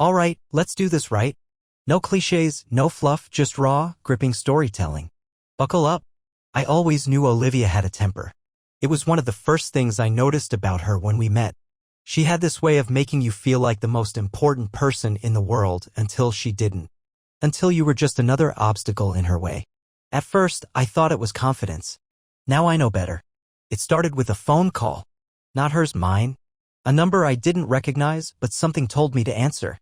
Alright, let's do this right. No cliches, no fluff, just raw, gripping storytelling. Buckle up. I always knew Olivia had a temper. It was one of the first things I noticed about her when we met. She had this way of making you feel like the most important person in the world until she didn't. Until you were just another obstacle in her way. At first, I thought it was confidence. Now I know better. It started with a phone call. Not hers, mine. A number I didn't recognize, but something told me to answer.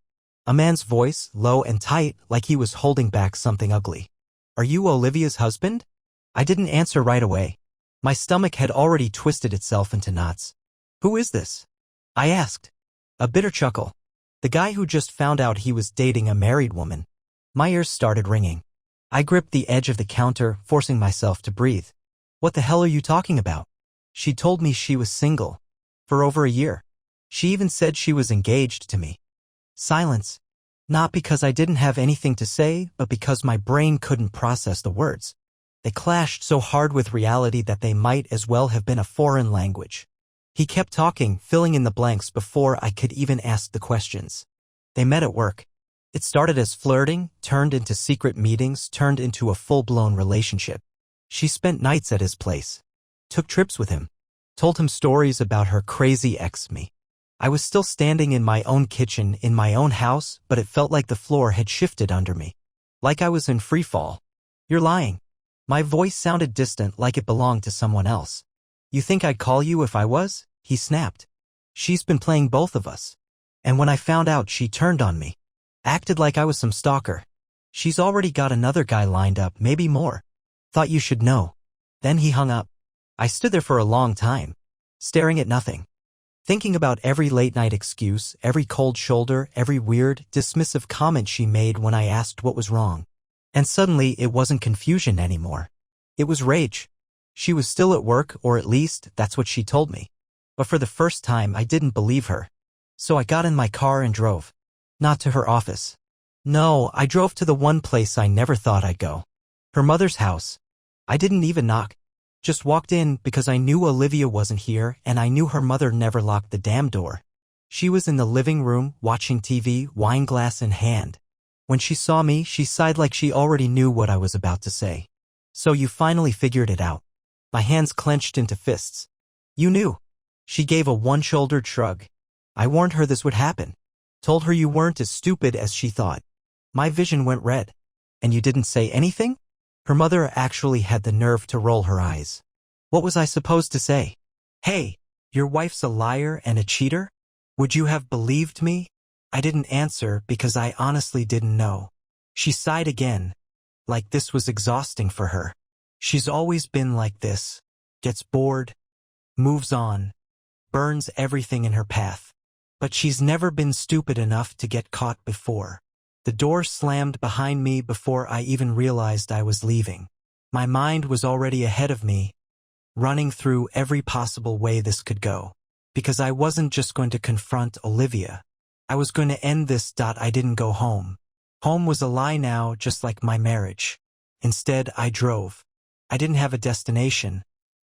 A man's voice, low and tight, like he was holding back something ugly. Are you Olivia's husband? I didn't answer right away. My stomach had already twisted itself into knots. Who is this? I asked. A bitter chuckle. The guy who just found out he was dating a married woman. My ears started ringing. I gripped the edge of the counter, forcing myself to breathe. What the hell are you talking about? She told me she was single. For over a year. She even said she was engaged to me. Silence. Not because I didn't have anything to say, but because my brain couldn't process the words. They clashed so hard with reality that they might as well have been a foreign language. He kept talking, filling in the blanks before I could even ask the questions. They met at work. It started as flirting, turned into secret meetings, turned into a full-blown relationship. She spent nights at his place. Took trips with him. Told him stories about her crazy ex-me. I was still standing in my own kitchen, in my own house, but it felt like the floor had shifted under me. Like I was in free fall. You're lying. My voice sounded distant, like it belonged to someone else. You think I'd call you if I was? He snapped. She's been playing both of us. And when I found out, she turned on me. Acted like I was some stalker. She's already got another guy lined up, maybe more. Thought you should know. Then he hung up. I stood there for a long time, staring at nothing. Thinking about every late-night excuse, every cold shoulder, every weird, dismissive comment she made when I asked what was wrong. And suddenly, it wasn't confusion anymore. It was rage. She was still at work, or at least, that's what she told me. But for the first time, I didn't believe her. So I got in my car and drove. Not to her office. No, I drove to the one place I never thought I'd go. Her mother's house. I didn't even knock. Just walked in because I knew Olivia wasn't here and I knew her mother never locked the damn door. She was in the living room, watching TV, wine glass in hand. When she saw me, she sighed like she already knew what I was about to say. So you finally figured it out. My hands clenched into fists. You knew. She gave a one-shouldered shrug. I warned her this would happen. Told her you weren't as stupid as she thought. My vision went red. And you didn't say anything? Her mother actually had the nerve to roll her eyes. What was I supposed to say? Hey, your wife's a liar and a cheater? Would you have believed me? I didn't answer because I honestly didn't know. She sighed again, like this was exhausting for her. She's always been like this. Gets bored, moves on, burns everything in her path. But she's never been stupid enough to get caught before. The door slammed behind me before I even realized I was leaving. My mind was already ahead of me, running through every possible way this could go. Because I wasn't just going to confront Olivia. I was going to end this. I didn't go home. Home was a lie now, just like my marriage. Instead, I drove. I didn't have a destination.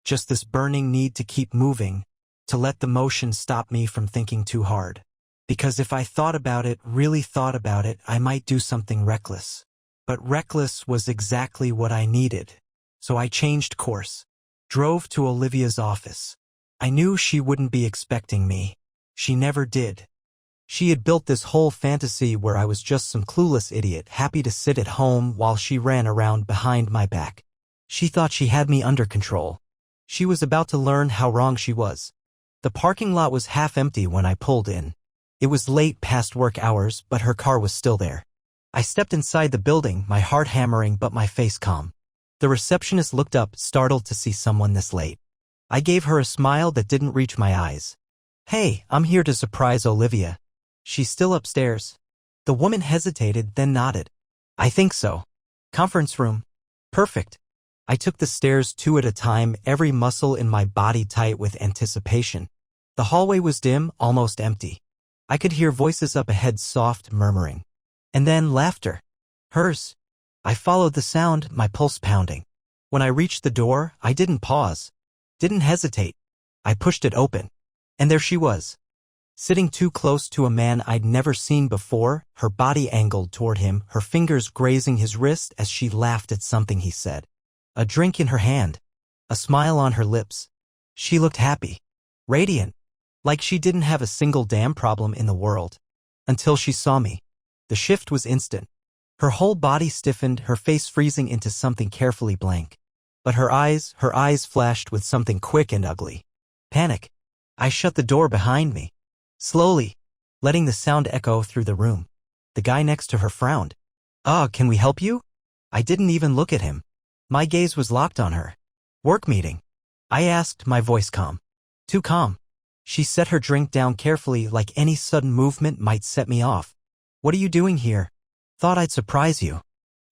Just this burning need to keep moving, to let the motion stop me from thinking too hard. Because if I thought about it, really thought about it, I might do something reckless. But reckless was exactly what I needed. So I changed course. Drove to Olivia's office. I knew she wouldn't be expecting me. She never did. She had built this whole fantasy where I was just some clueless idiot happy to sit at home while she ran around behind my back. She thought she had me under control. She was about to learn how wrong she was. The parking lot was half empty when I pulled in. It was late past work hours, but her car was still there. I stepped inside the building, my heart hammering but my face calm. The receptionist looked up, startled to see someone this late. I gave her a smile that didn't reach my eyes. Hey, I'm here to surprise Olivia. She's still upstairs. The woman hesitated, then nodded. I think so. Conference room. Perfect. I took the stairs 2 at a time, every muscle in my body tight with anticipation. The hallway was dim, almost empty. I could hear voices up ahead, soft murmuring. And then laughter. Hers. I followed the sound, my pulse pounding. When I reached the door, I didn't pause. Didn't hesitate. I pushed it open. And there she was. Sitting too close to a man I'd never seen before, her body angled toward him, her fingers grazing his wrist as she laughed at something he said. A drink in her hand. A smile on her lips. She looked happy. Radiant. Like she didn't have a single damn problem in the world. Until she saw me. The shift was instant. Her whole body stiffened, her face freezing into something carefully blank. But her eyes flashed with something quick and ugly. Panic. I shut the door behind me. Slowly, letting the sound echo through the room. The guy next to her frowned. Can we help you? I didn't even look at him. My gaze was locked on her. Work meeting. I asked, my voice calm. Too calm. She set her drink down carefully, like any sudden movement might set me off. What are you doing here? Thought I'd surprise you.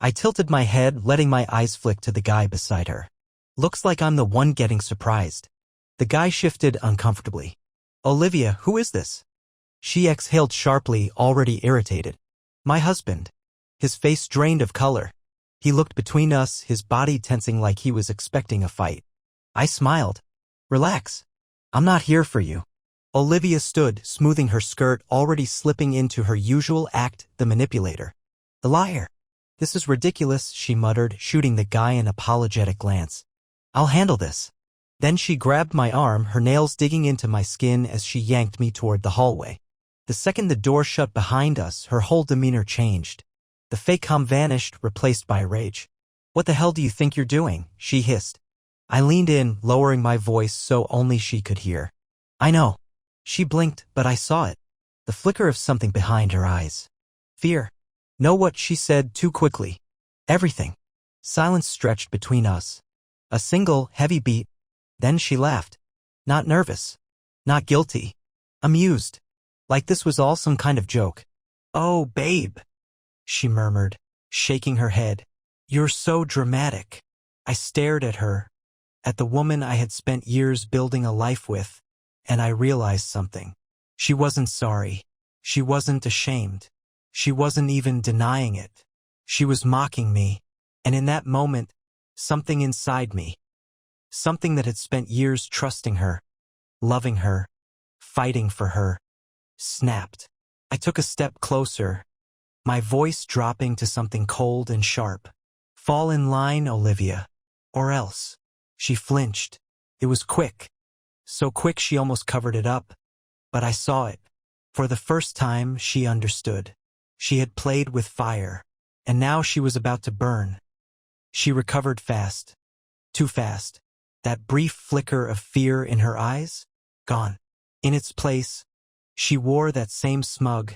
I tilted my head, letting my eyes flick to the guy beside her. Looks like I'm the one getting surprised. The guy shifted uncomfortably. Olivia, who is this? She exhaled sharply, already irritated. My husband. His face drained of color. He looked between us, his body tensing like he was expecting a fight. I smiled. Relax. I'm not here for you. Olivia stood, smoothing her skirt, already slipping into her usual act, the manipulator. The liar. This is ridiculous, she muttered, shooting the guy an apologetic glance. I'll handle this. Then she grabbed my arm, her nails digging into my skin as she yanked me toward the hallway. The second the door shut behind us, her whole demeanor changed. The fake calm vanished, replaced by rage. What the hell do you think you're doing? She hissed. I leaned in, lowering my voice so only she could hear. I know. She blinked, but I saw it. The flicker of something behind her eyes. Fear. Know what? She said too quickly. Everything. Silence stretched between us. A single, heavy beat. Then she laughed. Not nervous. Not guilty. Amused. Like this was all some kind of joke. Oh, babe. She murmured, shaking her head. You're so dramatic. I stared at her, at the woman I had spent years building a life with, and I realized something. She wasn't sorry. She wasn't ashamed. She wasn't even denying it. She was mocking me, and in that moment, something inside me, something that had spent years trusting her, loving her, fighting for her, snapped. I took a step closer, my voice dropping to something cold and sharp. Fall in line, Olivia, or else. She flinched. It was quick. So quick she almost covered it up. But I saw it. For the first time, she understood. She had played with fire, and now she was about to burn. She recovered fast. Too fast. That brief flicker of fear in her eyes? Gone. In its place, she wore that same smug,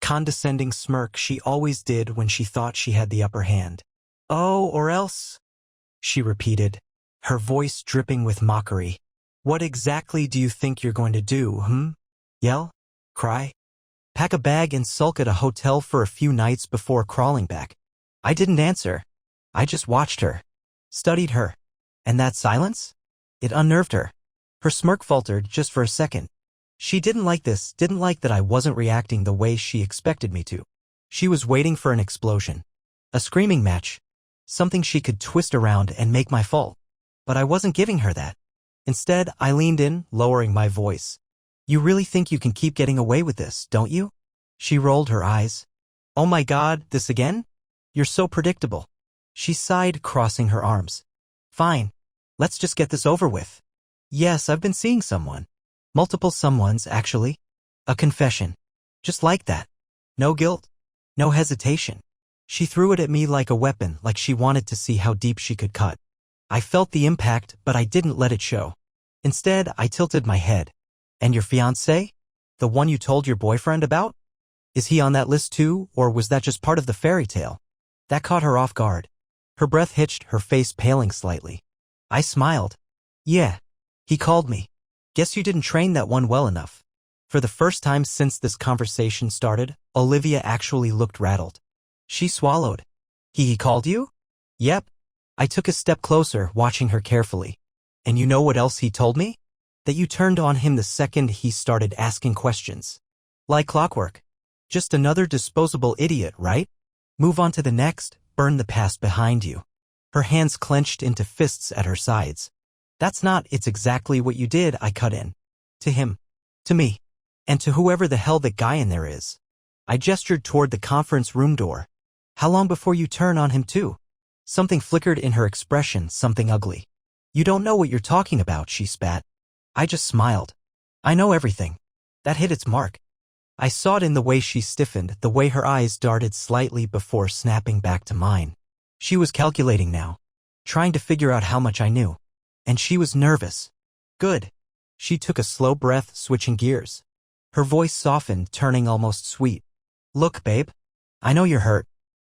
condescending smirk she always did when she thought she had the upper hand. Oh, or else, she repeated, her voice dripping with mockery. What exactly do you think you're going to do, Yell? Cry? Pack a bag and sulk at a hotel for a few nights before crawling back? I didn't answer. I just watched her. Studied her. And that silence? It unnerved her. Her smirk faltered just for a second. She didn't like this, didn't like that I wasn't reacting the way she expected me to. She was waiting for an explosion. A screaming match. Something she could twist around and make my fault. But I wasn't giving her that. Instead, I leaned in, lowering my voice. You really think you can keep getting away with this, don't you? She rolled her eyes. Oh my God, this again? You're so predictable. She sighed, crossing her arms. Fine. Let's just get this over with. Yes, I've been seeing someone. Multiple someones, actually. A confession. Just like that. No guilt. No hesitation. She threw it at me like a weapon, like she wanted to see how deep she could cut. I felt the impact, but I didn't let it show. Instead, I tilted my head. And your fiancé? The one you told your boyfriend about? Is he on that list too, or was that just part of the fairy tale? That caught her off guard. Her breath hitched, her face paling slightly. I smiled. Yeah. He called me. Guess you didn't train that one well enough. For the first time since this conversation started, Olivia actually looked rattled. She swallowed. He called you? Yep. I took a step closer, watching her carefully. And you know what else he told me? That you turned on him the second he started asking questions. Like clockwork. Just another disposable idiot, right? Move on to the next, burn the past behind you. Her hands clenched into fists at her sides. That's not, it's exactly what you did, I cut in. To him. To me. And to whoever the hell that guy in there is. I gestured toward the conference room door. How long before you turn on him too? Something flickered in her expression, something ugly. You don't know what you're talking about, she spat. I just smiled. I know everything. That hit its mark. I saw it in the way she stiffened, the way her eyes darted slightly before snapping back to mine. She was calculating now, trying to figure out how much I knew. And she was nervous. Good. She took a slow breath, switching gears. Her voice softened, turning almost sweet. Look, babe. I know you're hurt.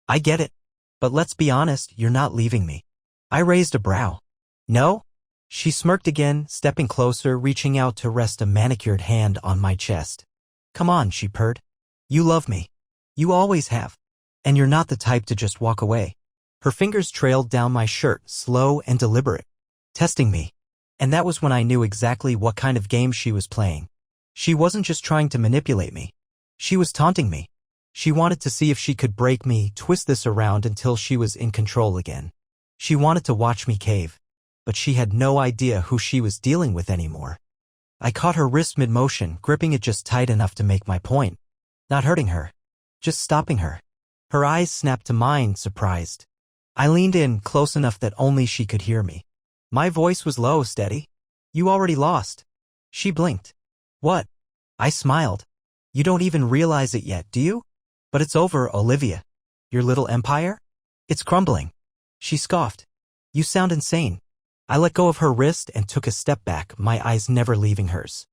I get it. But let's be honest, you're not leaving me. I raised a brow. No? She smirked again, stepping closer, reaching out to rest a manicured hand on my chest. Come on, she purred. You love me. You always have. And you're not the type to just walk away. Her fingers trailed down my shirt, slow and deliberate, testing me. And that was when I knew exactly what kind of game she was playing. She wasn't just trying to manipulate me. She was taunting me. She wanted to see if she could break me, twist this around until she was in control again. She wanted to watch me cave. But she had no idea who she was dealing with anymore. I caught her wrist mid-motion, gripping it just tight enough to make my point. Not hurting her. Just stopping her. Her eyes snapped to mine, surprised. I leaned in, close enough that only she could hear me. My voice was low, steady. You already lost. She blinked. What? I smiled. You don't even realize it yet, do you? But it's over, Olivia. Your little empire? It's crumbling. She scoffed. You sound insane. I let go of her wrist and took a step back, my eyes never leaving hers.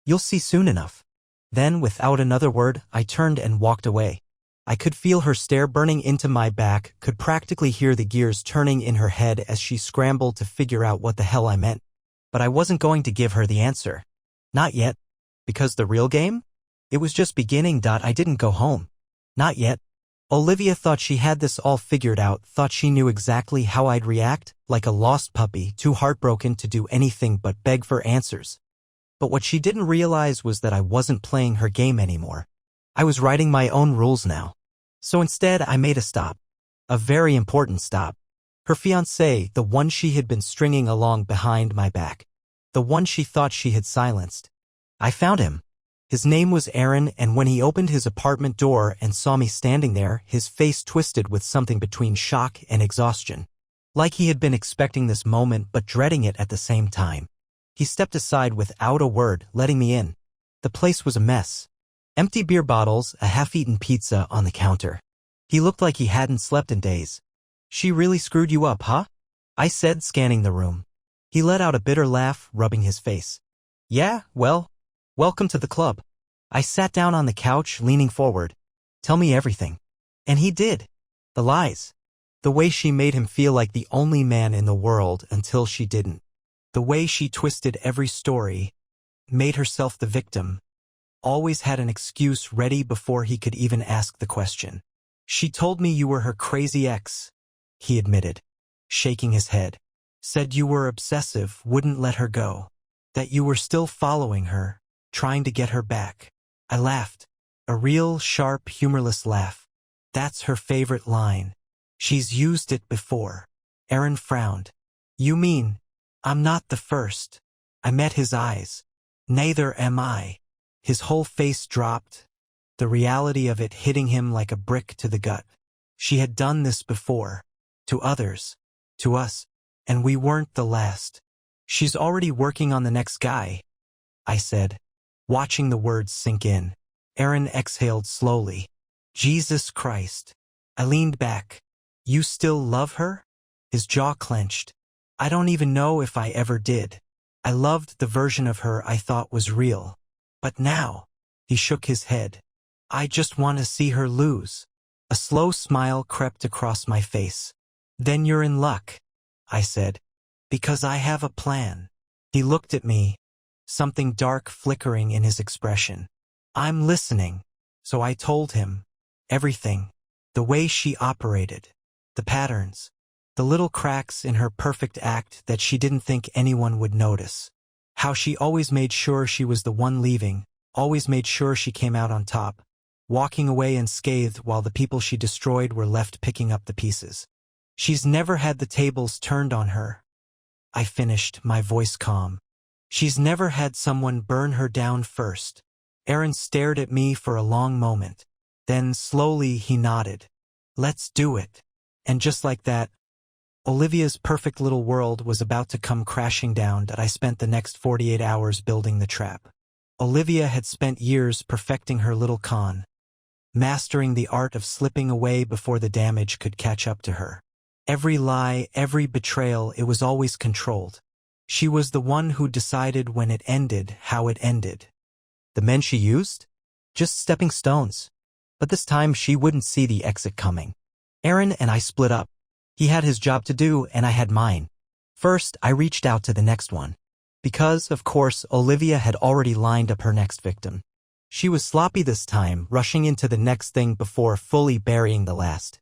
You'll see soon enough. Then, without another word, I turned and walked away. I could feel her stare burning into my back, could practically hear the gears turning in her head as she scrambled to figure out what the hell I meant. But I wasn't going to give her the answer. Not yet. Because the real game? It was just beginning. I didn't go home. Not yet. Olivia thought she had this all figured out, thought she knew exactly how I'd react, like a lost puppy, too heartbroken to do anything but beg for answers. But what she didn't realize was that I wasn't playing her game anymore. I was writing my own rules now. So instead, I made a stop. A very important stop. Her fiancé, the one she had been stringing along behind my back. The one she thought she had silenced. I found him. His name was Aaron, and when he opened his apartment door and saw me standing there, his face twisted with something between shock and exhaustion. Like he had been expecting this moment but dreading it at the same time. He stepped aside without a word, letting me in. The place was a mess. Empty beer bottles, a half-eaten pizza on the counter. He looked like he hadn't slept in days. She really screwed you up, huh? I said, scanning the room. He let out a bitter laugh, rubbing his face. Yeah, well, welcome to the club. I sat down on the couch, leaning forward. Tell me everything. And he did. The lies. The way she made him feel like the only man in the world until she didn't. The way she twisted every story, made herself the victim. Always had an excuse ready before he could even ask the question. She told me you were her crazy ex, he admitted, shaking his head. Said you were obsessive, wouldn't let her go. That you were still following her, trying to get her back. I laughed. A real, sharp, humorless laugh. That's her favorite line. She's used it before. Aaron frowned. You mean, I'm not the first. I met his eyes. Neither am I. His whole face dropped, the reality of it hitting him like a brick to the gut. She had done this before. To others. To us. And we weren't the last. She's already working on the next guy, I said, watching the words sink in. Aaron exhaled slowly. Jesus Christ. I leaned back. You still love her? His jaw clenched. I don't even know if I ever did. I loved the version of her I thought was real. But now, he shook his head. I just want to see her lose. A slow smile crept across my face. Then you're in luck, I said. Because I have a plan. He looked at me, something dark flickering in his expression. I'm listening. So I told him. Everything. The way she operated. The patterns. The little cracks in her perfect act that she didn't think anyone would notice. How she always made sure she was the one leaving, always made sure she came out on top, walking away unscathed while the people she destroyed were left picking up the pieces. She's never had the tables turned on her. I finished, my voice calm. She's never had someone burn her down first. Aaron stared at me for a long moment. Then slowly he nodded. Let's do it. And just like that, Olivia's perfect little world was about to come crashing down. That I spent the next 48 hours building the trap. Olivia had spent years perfecting her little con, mastering the art of slipping away before the damage could catch up to her. Every lie, every betrayal, it was always controlled. She was the one who decided when it ended, how it ended. The men she used? Just stepping stones. But this time she wouldn't see the exit coming. Aaron and I split up. He had his job to do and I had mine. First, I reached out to the next one. Because, of course, Olivia had already lined up her next victim. She was sloppy this time, rushing into the next thing before fully burying the last.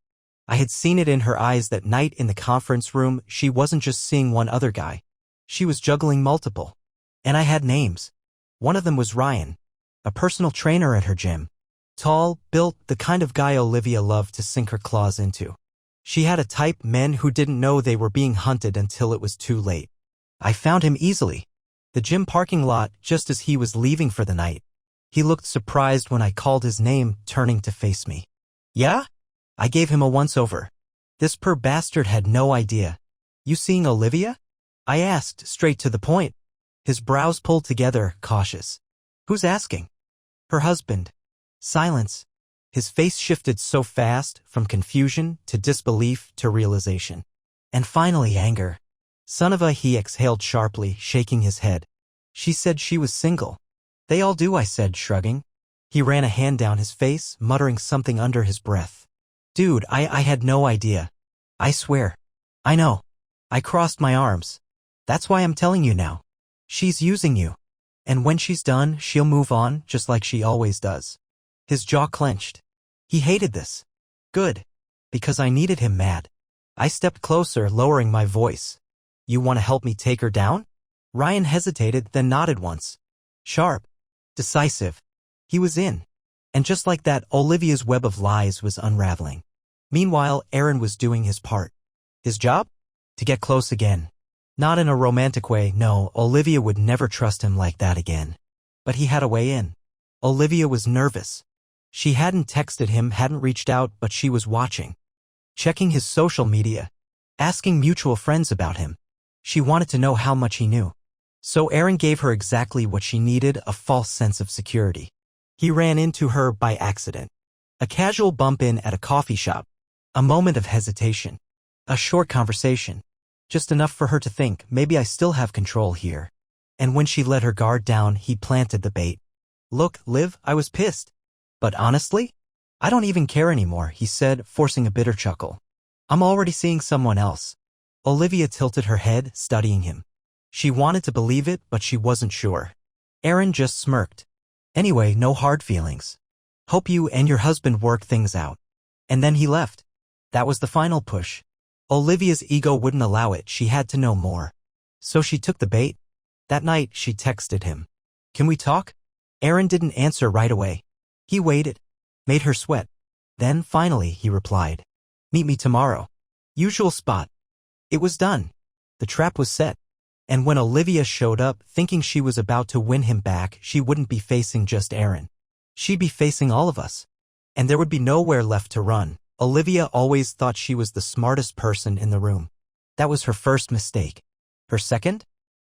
I had seen it in her eyes that night in the conference room. She wasn't just seeing one other guy. She was juggling multiple. And I had names. One of them was Ryan, a personal trainer at her gym. Tall, built, the kind of guy Olivia loved to sink her claws into. She had a type, men who didn't know they were being hunted until it was too late. I found him easily. The gym parking lot, just as he was leaving for the night. He looked surprised when I called his name, turning to face me. Yeah? I gave him a once-over. This poor bastard had no idea. You seeing Olivia? I asked, straight to the point. His brows pulled together, cautious. Who's asking? Her husband. Silence. His face shifted so fast, from confusion to disbelief to realization. And finally anger. Son of a, he exhaled sharply, shaking his head. She said she was single. They all do, I said, shrugging. He ran a hand down his face, muttering something under his breath. Dude, I had no idea. I swear. I know. I crossed my arms. That's why I'm telling you now. She's using you. And when she's done, she'll move on, just like she always does. His jaw clenched. He hated this. Good. Because I needed him mad. I stepped closer, lowering my voice. You want to help me take her down? Ryan hesitated, then nodded once. Sharp. Decisive. He was in. And just like that, Olivia's web of lies was unraveling. Meanwhile, Aaron was doing his part. His job? To get close again. Not in a romantic way, no, Olivia would never trust him like that again. But he had a way in. Olivia was nervous. She hadn't texted him, hadn't reached out, but she was watching. Checking his social media. Asking mutual friends about him. She wanted to know how much he knew. So Aaron gave her exactly what she needed, a false sense of security. He ran into her by accident. A casual bump-in at a coffee shop. A moment of hesitation. A short conversation. Just enough for her to think, maybe I still have control here. And when she let her guard down, he planted the bait. Look, Liv, I was pissed. But honestly, I don't even care anymore, he said, forcing a bitter chuckle. I'm already seeing someone else. Olivia tilted her head, studying him. She wanted to believe it, but she wasn't sure. Aaron just smirked. Anyway, no hard feelings. Hope you and your husband work things out. And then he left. That was the final push. Olivia's ego wouldn't allow it, she had to know more. So she took the bait. That night, she texted him. Can we talk? Aaron didn't answer right away. He waited. Made her sweat. Then, finally, he replied. Meet me tomorrow. Usual spot. It was done. The trap was set. And when Olivia showed up, thinking she was about to win him back, she wouldn't be facing just Aaron. She'd be facing all of us. And there would be nowhere left to run. Olivia always thought she was the smartest person in the room. That was her first mistake. Her second?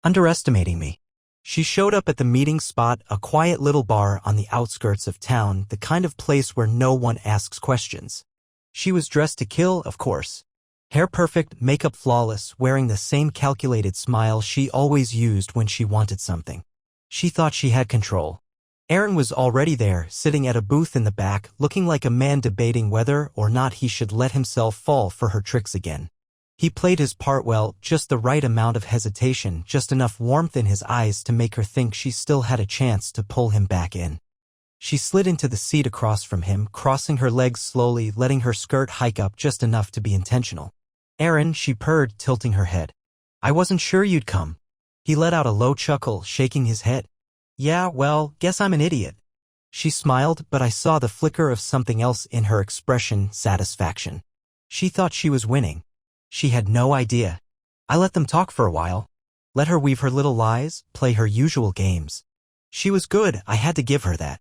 Underestimating me. She showed up at the meeting spot, a quiet little bar on the outskirts of town, the kind of place where no one asks questions. She was dressed to kill, of course. Hair perfect, makeup flawless, wearing the same calculated smile she always used when she wanted something. She thought she had control. Aaron was already there, sitting at a booth in the back, looking like a man debating whether or not he should let himself fall for her tricks again. He played his part well, just the right amount of hesitation, just enough warmth in his eyes to make her think she still had a chance to pull him back in. She slid into the seat across from him, crossing her legs slowly, letting her skirt hike up just enough to be intentional. Aaron, she purred, tilting her head. I wasn't sure you'd come. He let out a low chuckle, shaking his head. Yeah, well, guess I'm an idiot. She smiled, but I saw the flicker of something else in her expression, satisfaction. She thought she was winning. She had no idea. I let them talk for a while. Let her weave her little lies, play her usual games. She was good, I had to give her that.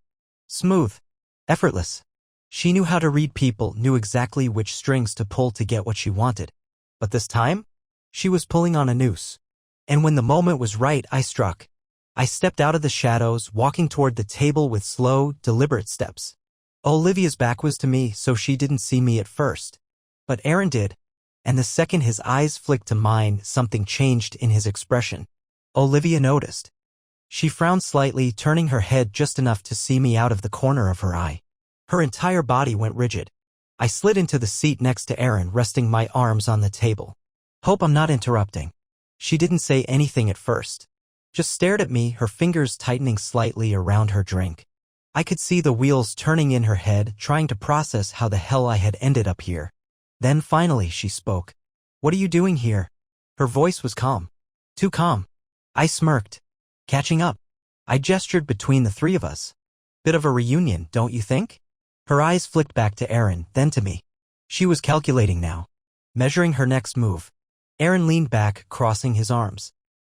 Smooth. Effortless. She knew how to read people, knew exactly which strings to pull to get what she wanted. But this time, she was pulling on a noose. And when the moment was right, I struck. I stepped out of the shadows, walking toward the table with slow, deliberate steps. Olivia's back was to me, so she didn't see me at first. But Aaron did. And the second his eyes flicked to mine, something changed in his expression. Olivia noticed. She frowned slightly, turning her head just enough to see me out of the corner of her eye. Her entire body went rigid. I slid into the seat next to Aaron, resting my arms on the table. Hope I'm not interrupting. She didn't say anything at first. Just stared at me, her fingers tightening slightly around her drink. I could see the wheels turning in her head, trying to process how the hell I had ended up here. Then finally she spoke. What are you doing here? Her voice was calm. Too calm. I smirked. Catching up. I gestured between the three of us. Bit of a reunion, don't you think? Her eyes flicked back to Aaron, then to me. She was calculating now. Measuring her next move. Aaron leaned back, crossing his arms.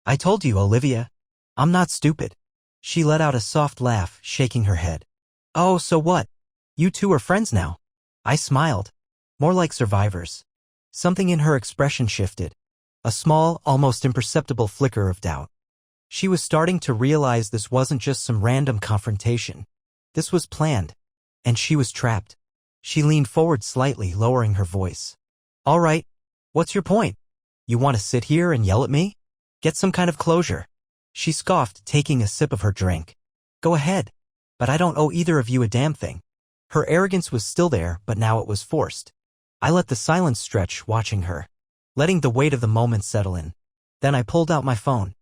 I told you, Olivia. I'm not stupid. She let out a soft laugh, shaking her head. Oh, so what? You two are friends now. I smiled. More like survivors. Something in her expression shifted. A small, almost imperceptible flicker of doubt. She was starting to realize this wasn't just some random confrontation. This was planned. And she was trapped. She leaned forward slightly, lowering her voice. All right. What's your point? You want to sit here and yell at me? Get some kind of closure. She scoffed, taking a sip of her drink. Go ahead. But I don't owe either of you a damn thing. Her arrogance was still there, but now it was forced. I let the silence stretch, watching her, letting the weight of the moment settle in. Then I pulled out my phone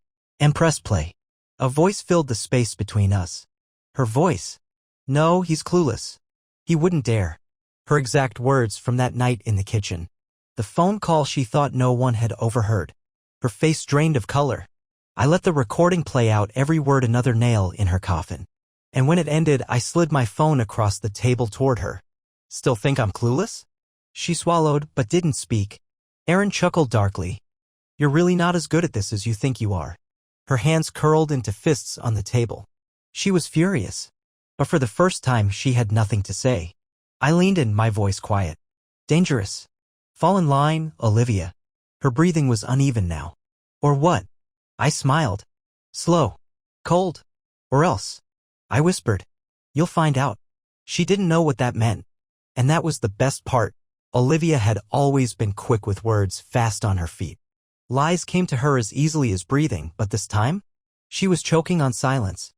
and pressed play. A voice filled the space between us. Her voice. No, he's clueless. He wouldn't dare. Her exact words from that night in the kitchen. The phone call she thought no one had overheard. Her face drained of color. I let the recording play out, every word another nail in her coffin. And when it ended, I slid my phone across the table toward her. Still think I'm clueless? She swallowed, but didn't speak. Aaron chuckled darkly. You're really not as good at this as you think you are. Her hands curled into fists on the table. She was furious. But for the first time, she had nothing to say. I leaned in, my voice quiet. Dangerous. Fall in line, Olivia. Her breathing was uneven now. Or what? I smiled. Slow. Cold. Or else. I whispered. You'll find out. She didn't know what that meant. And that was the best part. Olivia had always been quick with words, fast on her feet. Lies came to her as easily as breathing, but this time? She was choking on silence.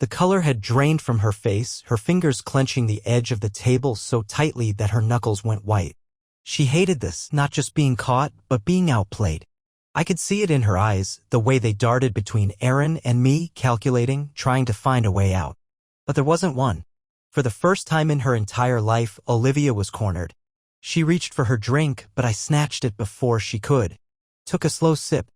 The color had drained from her face, her fingers clenching the edge of the table so tightly that her knuckles went white. She hated this, not just being caught, but being outplayed. I could see it in her eyes, the way they darted between Aaron and me, calculating, trying to find a way out. But there wasn't one. For the first time in her entire life, Olivia was cornered. She reached for her drink, but I snatched it before she could. Took a slow sip.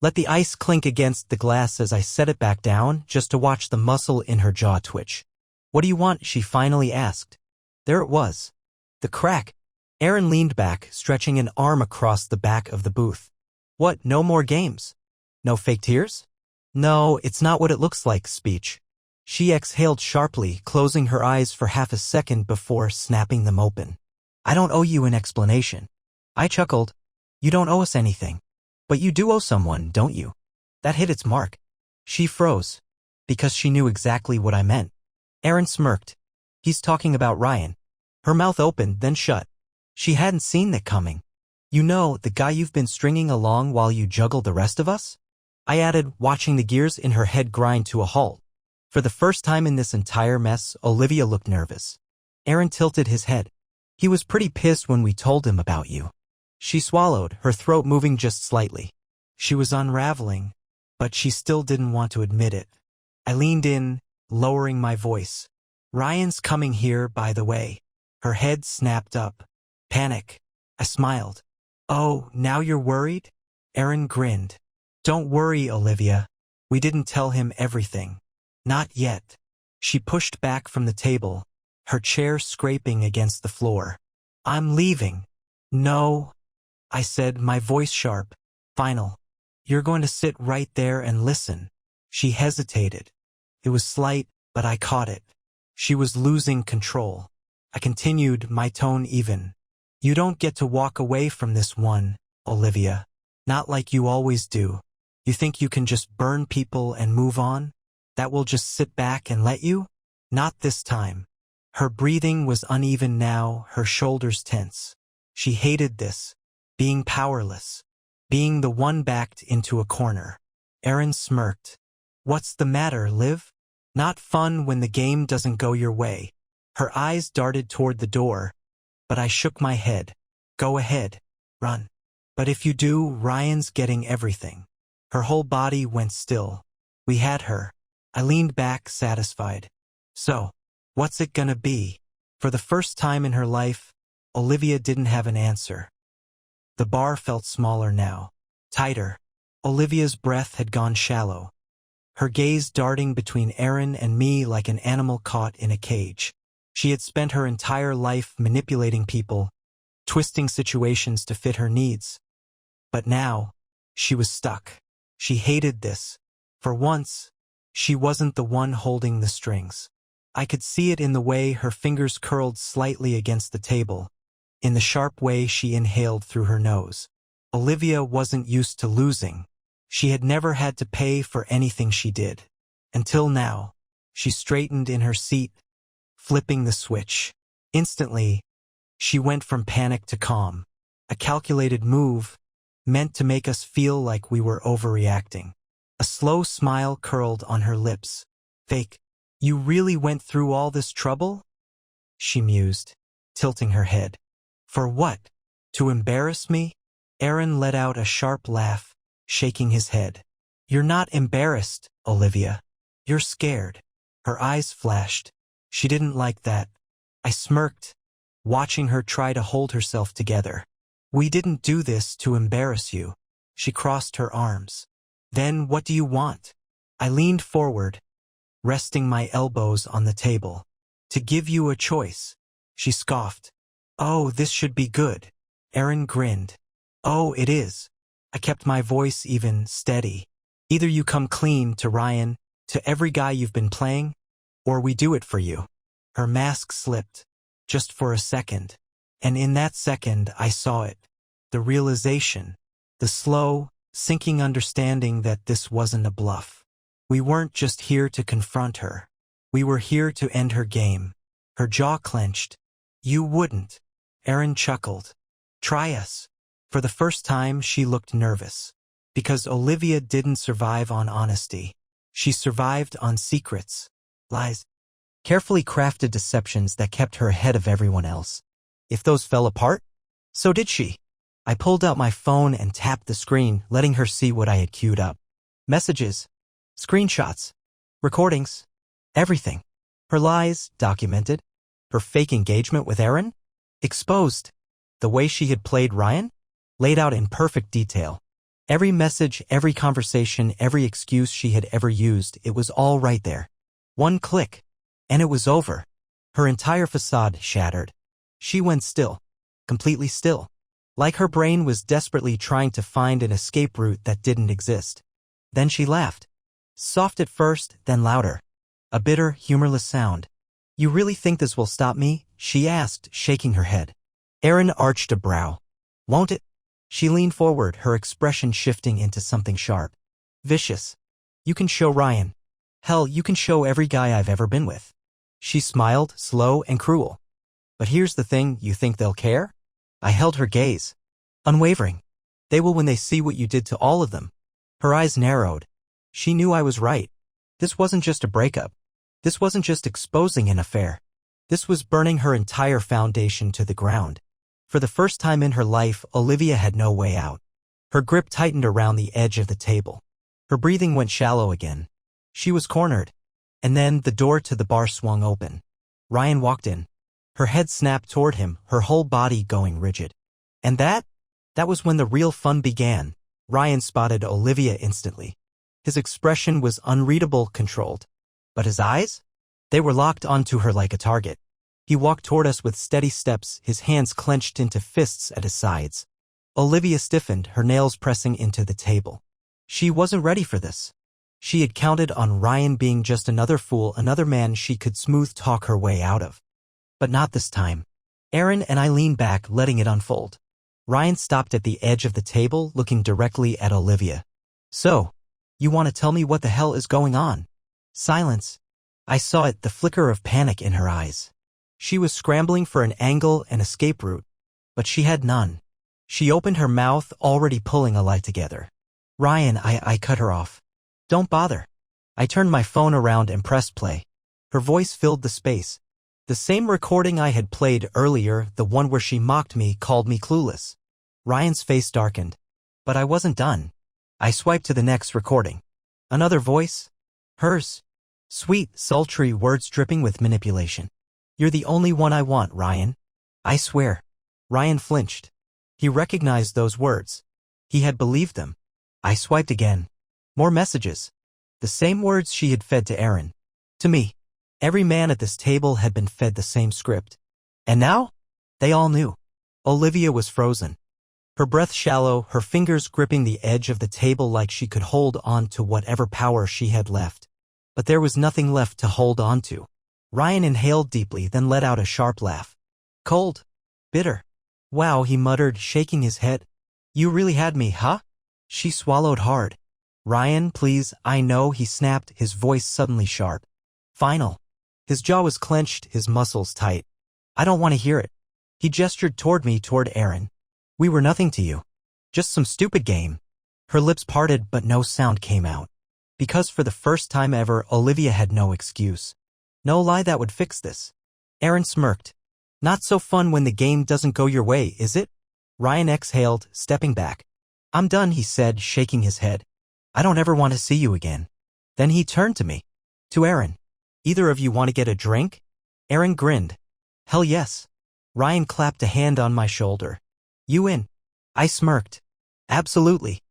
Let the ice clink against the glass as I set it back down, just to watch the muscle in her jaw twitch. What do you want? She finally asked. There it was. The crack. Aaron leaned back, stretching an arm across the back of the booth. What, no more games? No fake tears? No, it's not what it looks like, speech. She exhaled sharply, closing her eyes for half a second before snapping them open. I don't owe you an explanation. I chuckled. You don't owe us anything. But you do owe someone, don't you? That hit its mark. She froze. Because she knew exactly what I meant. Aaron smirked. He's talking about Ryan. Her mouth opened, then shut. She hadn't seen that coming. You know, the guy you've been stringing along while you juggle the rest of us? I added, watching the gears in her head grind to a halt. For the first time in this entire mess, Olivia looked nervous. Aaron tilted his head. He was pretty pissed when we told him about you. She swallowed, her throat moving just slightly. She was unraveling, but she still didn't want to admit it. I leaned in, lowering my voice. Ryan's coming here, by the way. Her head snapped up. Panic. I smiled. Oh, now you're worried? Aaron grinned. Don't worry, Olivia. We didn't tell him everything. Not yet. She pushed back from the table, her chair scraping against the floor. I'm leaving. No, I said, my voice sharp. Final. You're going to sit right there and listen. She hesitated. It was slight, but I caught it. She was losing control. I continued, my tone even. You don't get to walk away from this one, Olivia. Not like you always do. You think you can just burn people and move on? That will just sit back and let you? Not this time. Her breathing was uneven now, her shoulders tense. She hated this. Being powerless. Being the one backed into a corner. Erin smirked. What's the matter, Liv? Not fun when the game doesn't go your way. Her eyes darted toward the door, but I shook my head. Go ahead. Run. But if you do, Ryan's getting everything. Her whole body went still. We had her. I leaned back, satisfied. So, what's it gonna be? For the first time in her life, Olivia didn't have an answer. The bar felt smaller now. Tighter. Olivia's breath had gone shallow. Her gaze darting between Erin and me like an animal caught in a cage. She had spent her entire life manipulating people, twisting situations to fit her needs. But now, she was stuck. She hated this. For once, she wasn't the one holding the strings. I could see it in the way her fingers curled slightly against the table, in the sharp way she inhaled through her nose. Olivia wasn't used to losing. She had never had to pay for anything she did. Until now, she straightened in her seat, flipping the switch. Instantly, she went from panic to calm. A calculated move, meant to make us feel like we were overreacting. A slow smile curled on her lips. Fake. You really went through all this trouble? She mused, tilting her head. For what? To embarrass me? Erin let out a sharp laugh, shaking his head. You're not embarrassed, Olivia. You're scared. Her eyes flashed. She didn't like that. I smirked, watching her try to hold herself together. We didn't do this to embarrass you. She crossed her arms. Then what do you want? I leaned forward, resting my elbows on the table. To give you a choice. She scoffed. Oh, this should be good. Erin grinned. Oh, it is. I kept my voice even, steady. Either you come clean to Ryan, to every guy you've been playing, or we do it for you. Her mask slipped, just for a second. And in that second, I saw it. The realization. The slow, sinking understanding that this wasn't a bluff. We weren't just here to confront her. We were here to end her game. Her jaw clenched. You wouldn't. Erin chuckled. Try us. For the first time, she looked nervous. Because Olivia didn't survive on honesty. She survived on secrets, lies, carefully crafted deceptions that kept her ahead of everyone else. If those fell apart, so did she. I pulled out my phone and tapped the screen, letting her see what I had queued up. Messages, screenshots, recordings, everything. Her lies, documented. Her fake engagement with Erin, exposed. The way she had played Ryan, laid out in perfect detail. Every message, every conversation, every excuse she had ever used, it was all right there. One click, and it was over. Her entire facade shattered. She went still, completely still, like her brain was desperately trying to find an escape route that didn't exist. Then she laughed. Soft at first, then louder. A bitter, humorless sound. You really think this will stop me? She asked, shaking her head. Erin arched a brow. Won't it? She leaned forward, her expression shifting into something sharp. Vicious. You can show Ryan. Hell, you can show every guy I've ever been with. She smiled, slow and cruel. But here's the thing, you think they'll care? I held her gaze. Unwavering. They will when they see what you did to all of them. Her eyes narrowed. She knew I was right. This wasn't just a breakup. This wasn't just exposing an affair. This was burning her entire foundation to the ground. For the first time in her life, Olivia had no way out. Her grip tightened around the edge of the table. Her breathing went shallow again. She was cornered. And then the door to the bar swung open. Ryan walked in. Her head snapped toward him, her whole body going rigid. And that was when the real fun began. Ryan spotted Olivia instantly. His expression was unreadable, controlled. But his eyes? They were locked onto her like a target. He walked toward us with steady steps, his hands clenched into fists at his sides. Olivia stiffened, her nails pressing into the table. She wasn't ready for this. She had counted on Ryan being just another fool, another man she could smooth talk her way out of. But not this time. Aaron and I leaned back, letting it unfold. Ryan stopped at the edge of the table, looking directly at Olivia. "So, you want to tell me what the hell is going on?" Silence. I saw it, the flicker of panic in her eyes. She was scrambling for an angle and escape route, but she had none. She opened her mouth, already pulling a lie together. "Ryan," I cut her off. "Don't bother." I turned my phone around and pressed play. Her voice filled the space. The same recording I had played earlier, the one where she mocked me, called me clueless. Ryan's face darkened. But I wasn't done. I swiped to the next recording. Another voice. Hers. Sweet, sultry words dripping with manipulation. "You're the only one I want, Ryan. I swear." Ryan flinched. He recognized those words. He had believed them. I swiped again. More messages. The same words she had fed to Aaron. To me. Every man at this table had been fed the same script. And now? They all knew. Olivia was frozen. Her breath shallow, her fingers gripping the edge of the table like she could hold on to whatever power she had left. But there was nothing left to hold on to. Ryan inhaled deeply, then let out a sharp laugh. "Cold. Bitter. Wow," he muttered, shaking his head. "You really had me, huh?" She swallowed hard. "Ryan, please, I know," he snapped, his voice suddenly sharp. "Final." His jaw was clenched, his muscles tight. "I don't want to hear it." He gestured toward me, toward Aaron. "We were nothing to you. Just some stupid game." Her lips parted, but no sound came out. Because for the first time ever, Olivia had no excuse. No lie that would fix this. Aaron smirked. "Not so fun when the game doesn't go your way, is it?" Ryan exhaled, stepping back. "I'm done," he said, shaking his head. "I don't ever want to see you again." Then he turned to me. To Aaron. "Either of you want to get a drink?" Aaron grinned. "Hell yes." Ryan clapped a hand on my shoulder. "You in?" I smirked. "Absolutely."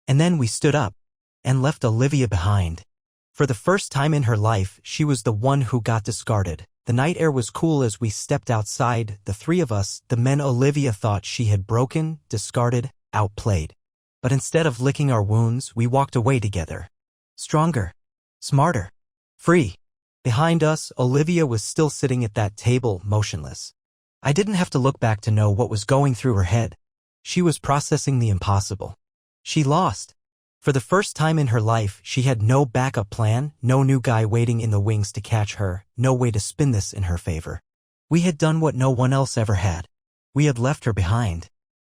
And then we stood up and left Olivia behind. For the first time in her life, she was the one who got discarded. The night air was cool as we stepped outside, the three of us, the men Olivia thought she had broken, discarded, outplayed. But instead of licking our wounds, we walked away together. Stronger. Smarter. Free. Behind us, Olivia was still sitting at that table, motionless. I didn't have to look back to know what was going through her head. She was processing the impossible. She lost. For the first time in her life, she had no backup plan, no new guy waiting in the wings to catch her, no way to spin this in her favor. We had done what no one else ever had. We had left her behind.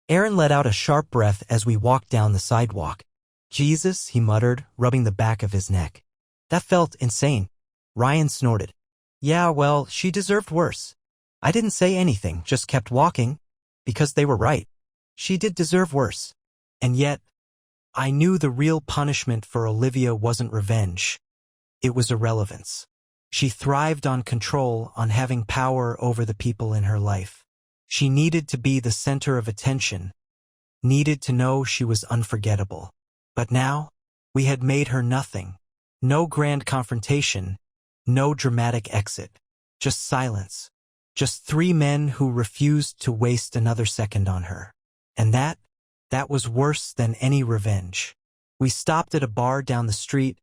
Aaron let out a sharp breath as we walked down the sidewalk. "Jesus," he muttered, rubbing the back of his neck. "That felt insane." Ryan snorted. "Yeah, well, she deserved worse." I didn't say anything, just kept walking. Because they were right. She did deserve worse. And yet, I knew the real punishment for Olivia wasn't revenge. It was irrelevance. She thrived on control, on having power over the people in her life. She needed to be the center of attention, needed to know she was unforgettable. But now, we had made her nothing. No grand confrontation, no dramatic exit. Just silence. Just three men who refused to waste another second on her. And that was worse than any revenge. We stopped at a bar down the street,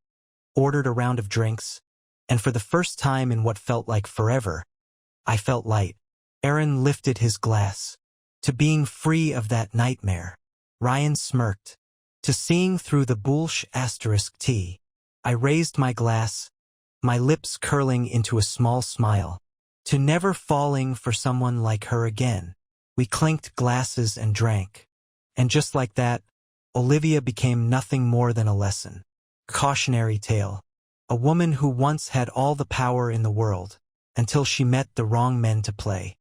ordered a round of drinks, and for the first time in what felt like forever, I felt light. Aaron lifted his glass. To being free of that nightmare. Ryan smirked. To seeing through the **T. I raised my glass, my lips curling into a small smile. To never falling for someone like her again. We clinked glasses and drank. And just like that, Olivia became nothing more than a lesson. Cautionary tale. A woman who once had all the power in the world, until she met the wrong men to play.